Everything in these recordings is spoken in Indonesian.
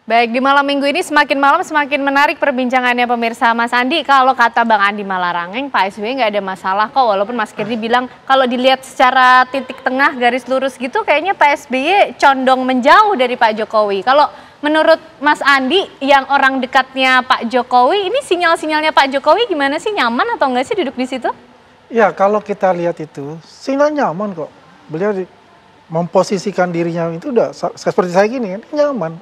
Baik, di malam minggu ini semakin malam semakin menarik perbincangannya pemirsa. Mas Andi, kalau kata Bang Andi Malarangeng, Pak SBY nggak ada masalah kok. Walaupun Mas Kirdi bilang kalau dilihat secara titik tengah garis lurus gitu, kayaknya Pak SBY condong menjauh dari Pak Jokowi. Kalau menurut Mas Andi, yang orang dekatnya Pak Jokowi, ini sinyal-sinyalnya Pak Jokowi gimana sih? Nyaman atau nggak sih duduk di situ? Ya, kalau kita lihat itu, sinyal nyaman kok. Beliau memposisikan dirinya itu udah seperti saya gini kan, nyaman,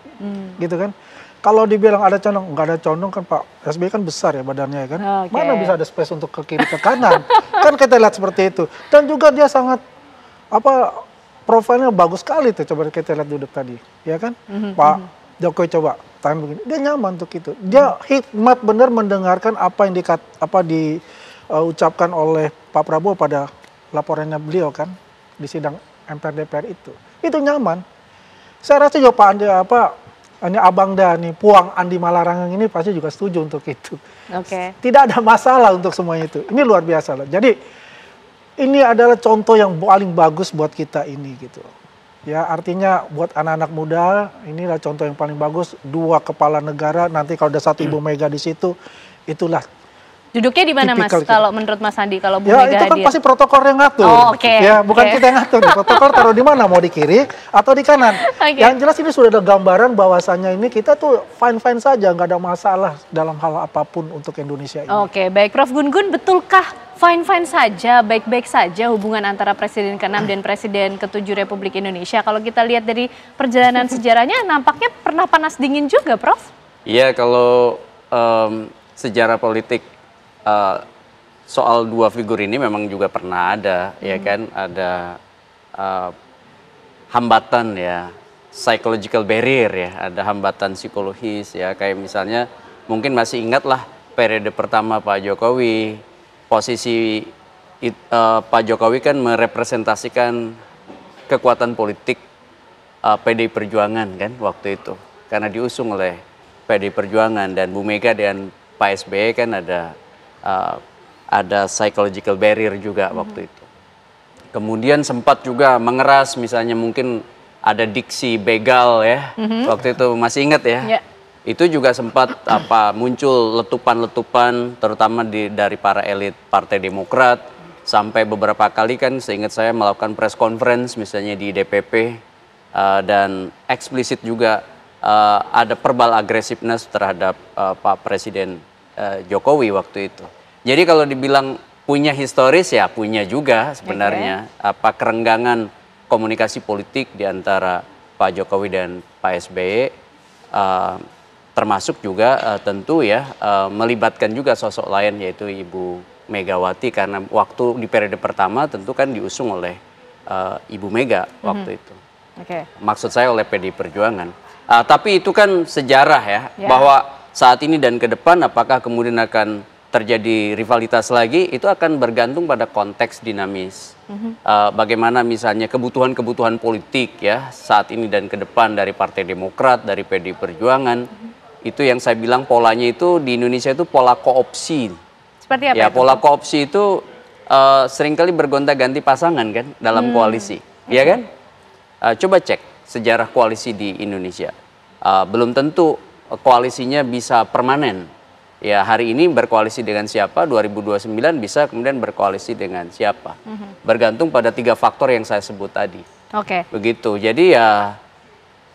gitu kan. Kalau dibilang ada condong, nggak ada condong kan Pak SBY kan besar ya badannya ya kan. Mana bisa ada space untuk ke kiri ke kanan. Kan kita lihat seperti itu. Dan juga dia sangat profilnya bagus sekali tuh, coba kita lihat duduk tadi, ya kan. Pak Jokowi coba tangan begini, dia nyaman untuk itu. Dia hikmat benar mendengarkan apa yang diucapkan oleh Pak Prabowo pada laporannya beliau kan di sidang MPR DPR itu nyaman. Saya rasa juga Pak Andi ini Abang Dani Puang Andi Malarangeng ini pasti juga setuju untuk itu. Tidak ada masalah untuk semuanya itu. Ini luar biasa loh. Jadi ini adalah contoh yang paling bagus buat kita ini gitu. Ya artinya buat anak-anak muda inilah contoh yang paling bagus. Dua kepala negara, nanti kalau ada satu Ibu Mega di situ, itulah. Duduknya di mana Mas? Kalau menurut Mas Andi, kalau Bu Mega itu kan hadir? pasti protokol yang ngatur. Ya, bukan kita yang ngatur. Protokol taruh di mana? Mau di kiri atau di kanan? Yang jelas ini sudah ada gambaran bahwasannya ini kita tuh fine-fine saja, nggak ada masalah dalam hal apapun untuk Indonesia ini. Baik. Prof Gun-Gun, betulkah fine-fine saja, baik-baik saja hubungan antara Presiden ke-6 dan Presiden ke-7 Republik Indonesia? Kalau kita lihat dari perjalanan sejarahnya, nampaknya pernah panas dingin juga, Prof? Iya, kalau sejarah politik soal dua figur ini memang juga pernah ada, ya kan, ada hambatan ya, psychological barrier ya, ada hambatan psikologis ya, kayak misalnya mungkin masih ingat lah periode pertama Pak Jokowi, posisi Pak Jokowi kan merepresentasikan kekuatan politik PDI Perjuangan kan waktu itu, karena diusung oleh PDI Perjuangan, dan Bu Mega dan Pak SBY kan ada psychological barrier juga waktu itu. Kemudian sempat juga mengeras, misalnya mungkin ada diksi begal ya, waktu itu masih ingat ya. Itu juga sempat muncul letupan-letupan, terutama dari para elit Partai Demokrat, sampai beberapa kali kan seingat saya melakukan press conference misalnya di DPP, dan eksplisit juga ada verbal aggressiveness terhadap Pak Presiden Jokowi waktu itu. Jadi kalau dibilang punya historis ya punya juga sebenarnya kerenggangan komunikasi politik di antara Pak Jokowi dan Pak SBY, termasuk juga tentu ya melibatkan juga sosok lain yaitu Ibu Megawati, karena waktu di periode pertama tentu kan diusung oleh Ibu Mega waktu itu. Maksud saya oleh PDI Perjuangan. Tapi itu kan sejarah ya, bahwa saat ini dan ke depan apakah kemudian akan terjadi rivalitas lagi, itu akan bergantung pada konteks dinamis. Bagaimana misalnya kebutuhan-kebutuhan politik ya saat ini dan ke depan dari Partai Demokrat, dari PDI Perjuangan, itu yang saya bilang polanya itu di Indonesia itu pola koopsi. Seperti apa ya, itu? pola koopsi itu seringkali bergonta-ganti pasangan kan dalam koalisi, ya kan? Coba cek sejarah koalisi di Indonesia. Belum tentu koalisinya bisa permanen. Ya, hari ini berkoalisi dengan siapa, 2029 bisa kemudian berkoalisi dengan siapa. Bergantung pada 3 faktor yang saya sebut tadi. Begitu. Jadi ya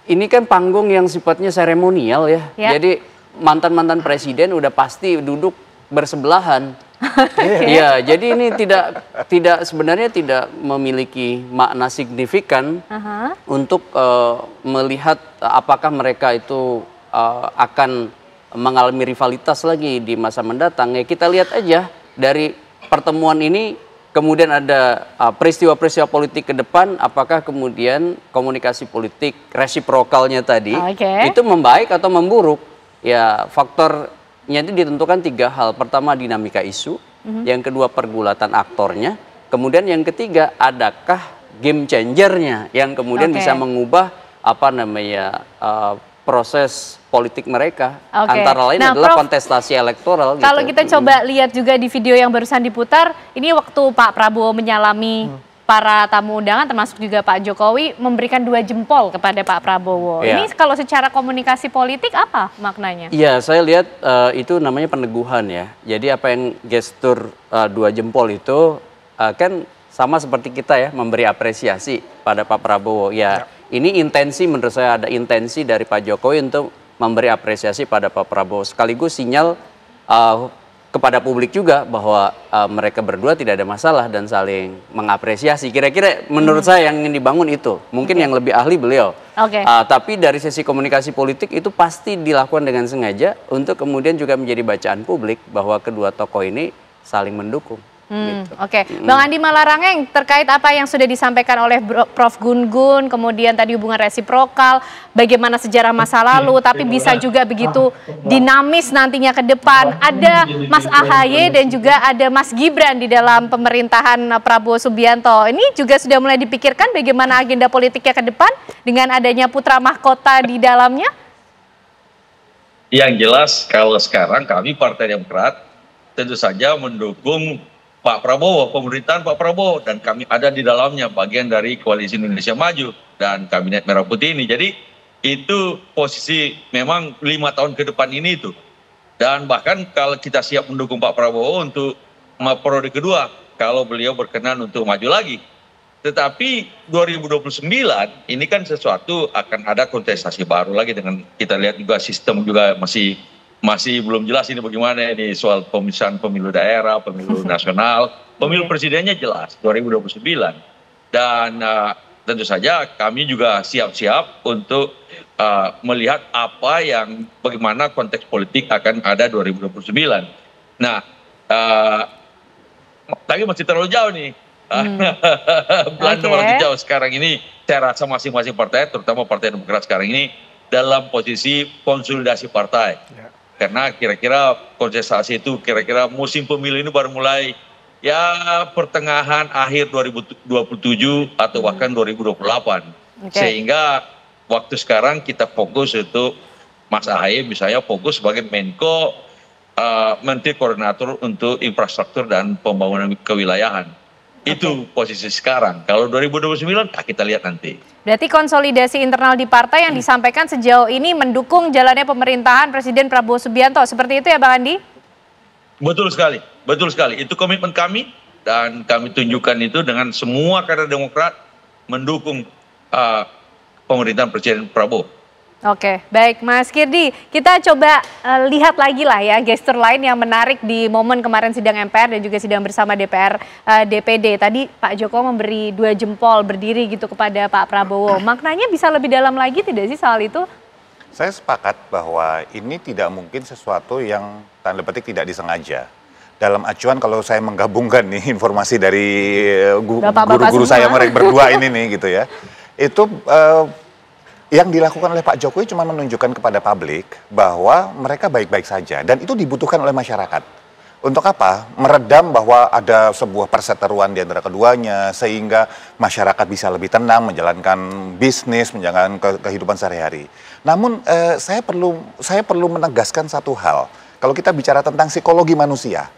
ini kan panggung yang sifatnya seremonial ya. Jadi mantan-mantan presiden udah pasti duduk bersebelahan. Ya, jadi ini sebenarnya tidak memiliki makna signifikan untuk melihat apakah mereka itu akan mengalami rivalitas lagi di masa mendatang. Ya, kita lihat aja dari pertemuan ini, kemudian ada peristiwa-peristiwa politik ke depan, apakah kemudian komunikasi politik resiprokalnya tadi itu membaik atau memburuk. Ya, faktornya itu ditentukan 3 hal. Pertama, dinamika isu, yang kedua pergulatan aktornya, kemudian yang ketiga adakah game changernya yang kemudian bisa mengubah proses politik mereka, antara lain adalah kontestasi elektoral. Kalau kita coba lihat juga di video yang barusan diputar, ini waktu Pak Prabowo menyalami para tamu undangan termasuk juga Pak Jokowi memberikan 2 jempol kepada Pak Prabowo. Ya. Ini kalau secara komunikasi politik apa maknanya? Iya, saya lihat itu namanya peneguhan ya. Jadi apa yang gestur 2 jempol itu kan sama seperti kita ya, memberi apresiasi pada Pak Prabowo. Ya, ini intensi, menurut saya ada intensi dari Pak Jokowi untuk memberi apresiasi pada Pak Prabowo. Sekaligus sinyal kepada publik juga bahwa mereka berdua tidak ada masalah dan saling mengapresiasi. Kira-kira menurut saya yang ingin dibangun itu. Mungkin yang lebih ahli beliau. Tapi dari sisi komunikasi politik itu pasti dilakukan dengan sengaja untuk kemudian juga menjadi bacaan publik bahwa kedua tokoh ini saling mendukung. Gitu. Bang Andi Malarangeng, terkait apa yang sudah disampaikan oleh Prof. Gun-Gun, kemudian tadi hubungan resiprokal, bagaimana sejarah masa lalu, tapi bisa juga begitu dinamis nantinya ke depan. Ada Mas AHY dan juga ada Mas Gibran di dalam pemerintahan Prabowo Subianto. Ini juga sudah mulai dipikirkan bagaimana agenda politiknya ke depan dengan adanya putra mahkota di dalamnya? Yang jelas kalau sekarang kami Partai Demokrat tentu saja mendukung Pak Prabowo, pemerintahan Pak Prabowo, dan kami ada di dalamnya bagian dari Koalisi Indonesia Maju dan Kabinet Merah Putih ini. Jadi itu posisi memang 5 tahun ke depan ini itu. Dan bahkan kalau kita siap mendukung Pak Prabowo untuk periode kedua, kalau beliau berkenan untuk maju lagi. Tetapi 2029 ini kan sesuatu akan ada kontestasi baru lagi dengan kita lihat juga sistem juga masih belum jelas ini bagaimana ini soal pemisahan pemilu daerah, pemilu nasional, pemilu presidennya jelas 2029. Dan tentu saja kami juga siap-siap untuk melihat bagaimana konteks politik akan ada 2029. Nah, tapi masih terlalu jauh nih. Belanda masih jauh sekarang ini. Saya rasa masing-masing partai, terutama Partai Demokrat sekarang ini dalam posisi konsolidasi partai. Karena kira-kira kontestasi itu kira-kira musim pemilu ini baru mulai ya pertengahan akhir 2027 atau bahkan 2028. Sehingga waktu sekarang kita fokus untuk Mas AHY misalnya fokus sebagai Menko, Menteri Koordinator untuk Infrastruktur dan Pembangunan Kewilayahan. Itu posisi sekarang. Kalau 2029 kita lihat nanti. Berarti konsolidasi internal di partai yang disampaikan sejauh ini mendukung jalannya pemerintahan Presiden Prabowo Subianto. Seperti itu ya Bang Andi? Betul sekali, betul sekali. Itu komitmen kami dan kami tunjukkan itu dengan semua kader Demokrat mendukung pemerintahan Presiden Prabowo. Oke, baik Mas Kirdi, kita coba lihat lagi lah ya gestur lain yang menarik di momen kemarin sidang MPR dan juga sidang bersama DPR DPD. Tadi Pak Jokowi memberi 2 jempol berdiri gitu kepada Pak Prabowo. Maknanya bisa lebih dalam lagi tidak sih soal itu? Saya sepakat bahwa ini tidak mungkin sesuatu yang tanda petik tidak disengaja. Dalam acuan kalau saya menggabungkan nih informasi dari guru-guru saya mereka berdua ini nih gitu ya. Itu yang dilakukan oleh Pak Jokowi cuma menunjukkan kepada publik bahwa mereka baik-baik saja. Dan itu dibutuhkan oleh masyarakat. Untuk apa? Meredam bahwa ada sebuah perseteruan di antara keduanya, sehingga masyarakat bisa lebih tenang, menjalankan bisnis, menjalankan kehidupan sehari-hari. Namun saya perlu menegaskan satu hal. Kalau kita bicara tentang psikologi manusia,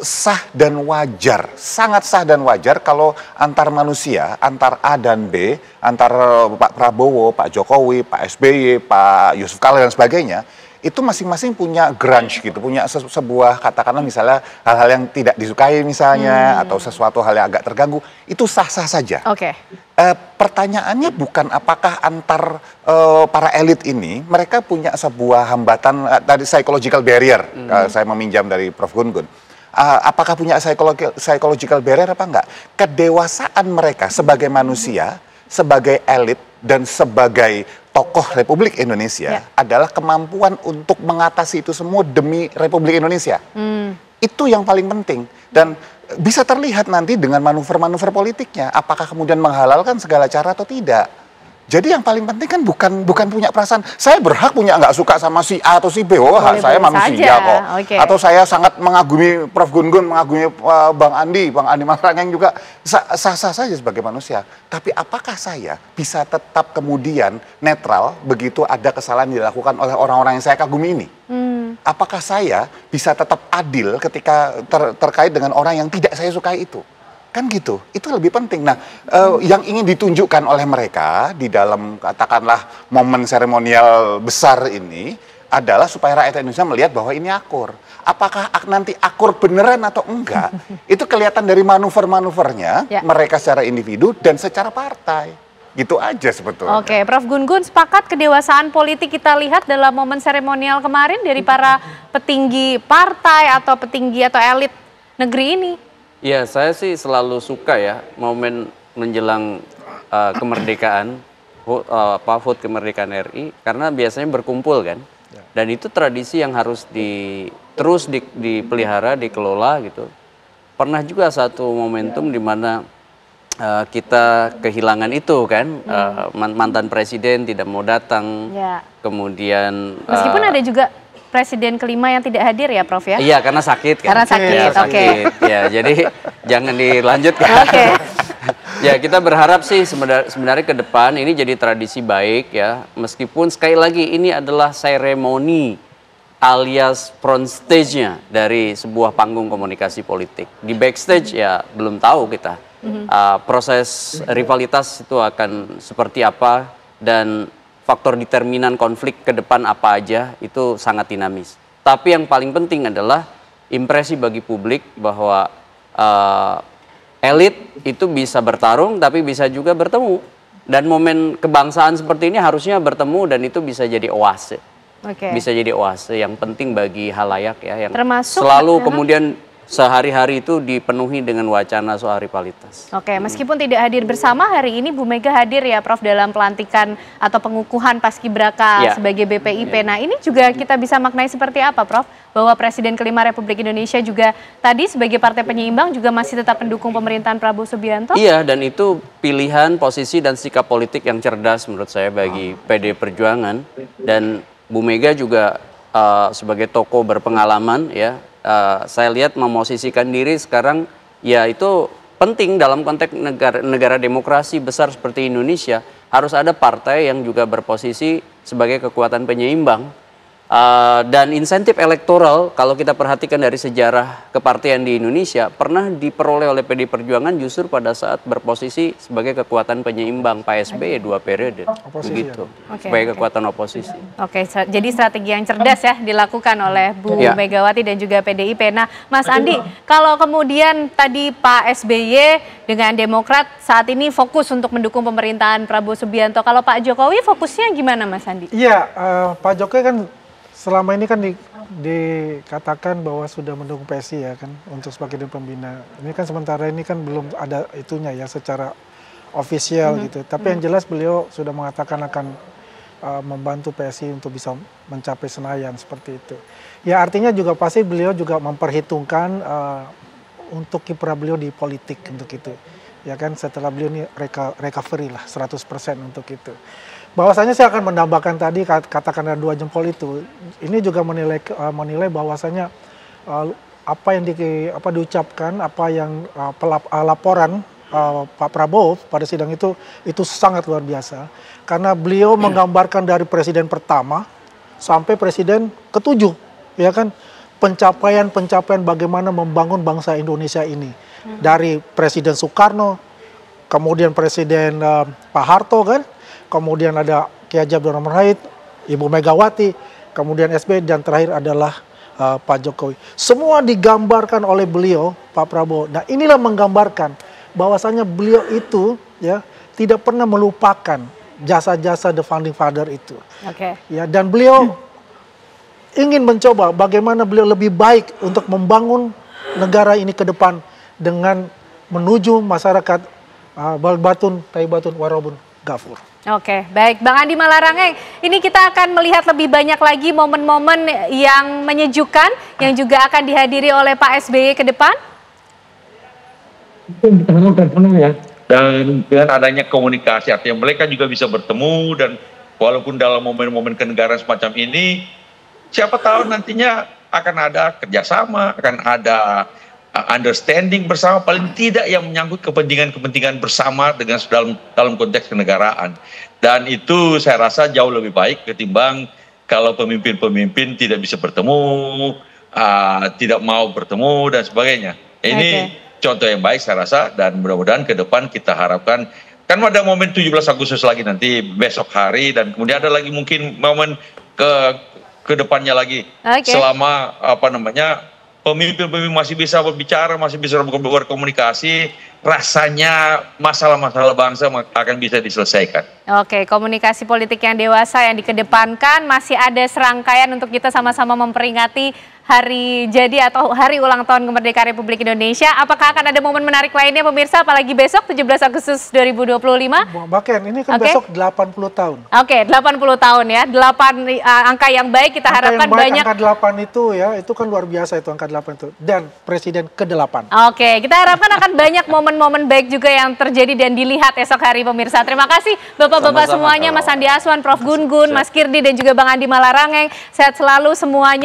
sah dan wajar, sangat sah dan wajar kalau antar manusia, antar A dan B, antar Pak Prabowo, Pak Jokowi, Pak SBY, Pak Yusuf Kala dan sebagainya, itu masing-masing punya grudge gitu, punya sebuah katakanlah misalnya hal-hal yang tidak disukai misalnya, atau sesuatu hal yang agak terganggu, itu sah-sah saja. Pertanyaannya bukan apakah antar para elit ini mereka punya sebuah hambatan tadi psychological barrier, saya meminjam dari Prof. Gun-Gun. Apakah punya psychological barrier apa enggak? Kedewasaan mereka sebagai manusia, sebagai elit dan sebagai tokoh Republik Indonesia adalah kemampuan untuk mengatasi itu semua demi Republik Indonesia. Itu yang paling penting dan bisa terlihat nanti dengan manuver-manuver politiknya. Apakah kemudian menghalalkan segala cara atau tidak? Jadi yang paling penting kan bukan punya perasaan saya berhak punya nggak suka sama si A atau si B. Saya manusia kok. Atau saya sangat mengagumi Prof. Gun-Gun, mengagumi Bang Andi Malarangeng juga sah-sah saja sebagai manusia. Tapi apakah saya bisa tetap kemudian netral begitu ada kesalahan dilakukan oleh orang-orang yang saya kagumi ini? Apakah saya bisa tetap adil ketika terkait dengan orang yang tidak saya sukai itu? Kan gitu, itu lebih penting. Nah, yang ingin ditunjukkan oleh mereka di dalam katakanlah momen seremonial besar ini adalah supaya rakyat Indonesia melihat bahwa ini akur. Apakah nanti akur beneran atau enggak, itu kelihatan dari manuver-manuvernya mereka secara individu dan secara partai. Gitu aja sebetulnya. Oke, Prof Gun-Gun sepakat kedewasaan politik kita lihat dalam momen seremonial kemarin dari para petinggi partai atau petinggi atau elit negeri ini. Ya, saya sih selalu suka ya momen menjelang kemerdekaan, HUT kemerdekaan RI, karena biasanya berkumpul kan, dan itu tradisi yang harus terus dipelihara, dikelola gitu. Pernah juga satu momentum di mana kita kehilangan itu kan, mantan presiden tidak mau datang, kemudian meskipun ada juga presiden kelima yang tidak hadir ya Prof ya? Iya, karena sakit kan. Karena sakit, ya, oke. Ya, jadi jangan dilanjutkan. Oke. Ya, kita berharap sih sebenarnya ke depan ini jadi tradisi baik ya. Meskipun sekali lagi ini adalah seremoni alias front stage-nya dari sebuah panggung komunikasi politik. Di backstage ya belum tahu kita. Proses rivalitas itu akan seperti apa dan faktor determinan konflik ke depan apa aja itu sangat dinamis. Tapi yang paling penting adalah impresi bagi publik bahwa elit itu bisa bertarung tapi bisa juga bertemu. Dan momen kebangsaan seperti ini harusnya bertemu dan itu bisa jadi oase. Bisa jadi oase yang penting bagi halayak ya, yang termasuk selalu kemudian sehari-hari itu dipenuhi dengan wacana soal rivalitas. Oke, meskipun tidak hadir bersama, hari ini Bu Mega hadir ya Prof dalam pelantikan atau pengukuhan Paskibraka sebagai BPIP. Nah, ini juga kita bisa maknai seperti apa Prof? Bahwa Presiden kelima Republik Indonesia juga tadi sebagai partai penyeimbang juga masih tetap mendukung pemerintahan Prabowo Subianto? Iya, dan itu pilihan, posisi, dan sikap politik yang cerdas menurut saya bagi PD Perjuangan. Dan Bu Mega juga sebagai tokoh berpengalaman ya, saya lihat memosisikan diri sekarang ya itu penting dalam konteks negara demokrasi besar seperti Indonesia. Harus ada partai yang juga berposisi sebagai kekuatan penyeimbang. Dan insentif elektoral kalau kita perhatikan dari sejarah kepartian di Indonesia pernah diperoleh oleh PD Perjuangan justru pada saat berposisi sebagai kekuatan penyeimbang Pak SBY 2 periode begitu, sebagai kekuatan oposisi. Jadi strategi yang cerdas ya dilakukan oleh Bu Megawati dan juga PDIP. Nah, Mas Andi, kalau kemudian tadi Pak SBY dengan Demokrat saat ini fokus untuk mendukung pemerintahan Prabowo Subianto, kalau Pak Jokowi fokusnya gimana Mas Andi? Iya, Pak Jokowi kan selama ini kan dikatakan bahwa sudah mendukung PSI ya kan untuk sebagai pembina. Ini kan sementara ini kan belum ada itunya ya secara ofisial gitu. Tapi yang jelas beliau sudah mengatakan akan membantu PSI untuk bisa mencapai Senayan seperti itu. Ya artinya juga pasti beliau juga memperhitungkan untuk kiprah beliau di politik untuk itu. Ya kan setelah beliau ini recovery lah 100% untuk itu. Bahwasanya saya akan menambahkan tadi katakan ada 2 jempol itu, ini juga menilai bahwasanya apa yang diucapkan, apa yang laporan Pak Prabowo pada sidang itu sangat luar biasa karena beliau menggambarkan dari presiden pertama sampai presiden ke-7, ya kan, pencapaian bagaimana membangun bangsa Indonesia ini dari Presiden Soekarno, kemudian Presiden Pak Harto kan. Kemudian ada Kiai Haji Abdurrahman Wahid, Ibu Megawati, kemudian SBY, dan terakhir adalah Pak Jokowi. Semua digambarkan oleh beliau, Pak Prabowo. Nah inilah menggambarkan bahwasanya beliau itu ya tidak pernah melupakan jasa-jasa the founding father itu. Ya, dan beliau ingin mencoba bagaimana beliau lebih baik untuk membangun negara ini ke depan dengan menuju masyarakat Balbatun, Taibatun, Warobun, Gafur. Oke, baik. Bang Andi Malarangeng, ini kita akan melihat lebih banyak lagi momen-momen yang menyejukkan yang juga akan dihadiri oleh Pak SBY ke depan? Ya. Dan dengan adanya komunikasi, artinya mereka juga bisa bertemu dan walaupun dalam momen-momen kenegaraan semacam ini, siapa tahu nantinya akan ada kerjasama, akan ada understanding bersama, paling tidak yang menyangkut kepentingan-kepentingan bersama dengan dalam konteks kenegaraan. Dan itu saya rasa jauh lebih baik ketimbang kalau pemimpin-pemimpin tidak bisa bertemu, tidak mau bertemu dan sebagainya. Ini contoh yang baik saya rasa, dan mudah-mudahan ke depan kita harapkan, kan ada momen 17 Agustus lagi nanti besok hari, dan kemudian ada lagi mungkin momen ke depannya lagi. Selama pemimpin-pemimpin masih bisa berbicara, masih bisa berkomunikasi, rasanya masalah-masalah bangsa akan bisa diselesaikan. Oke, komunikasi politik yang dewasa yang dikedepankan, masih ada serangkaian untuk kita sama-sama memperingati hari jadi atau hari ulang tahun kemerdekaan Republik Indonesia. Apakah akan ada momen menarik lainnya pemirsa, apalagi besok 17 Agustus 2025? Bahkan ini kan besok 80 tahun. Oke, 80 tahun ya. 8 angka yang baik, kita harapkan banyak. Angka 8 itu ya, itu kan luar biasa itu angka 8 itu. Dan presiden ke-8. Oke, kita harapkan akan banyak momen-momen baik juga yang terjadi dan dilihat esok hari pemirsa. Terima kasih Bapak-bapak semuanya, Mas Andi Aswan, Prof. Gun Gun, Mas Kirdi dan juga Bang Andi Malarangeng. Sehat selalu semuanya.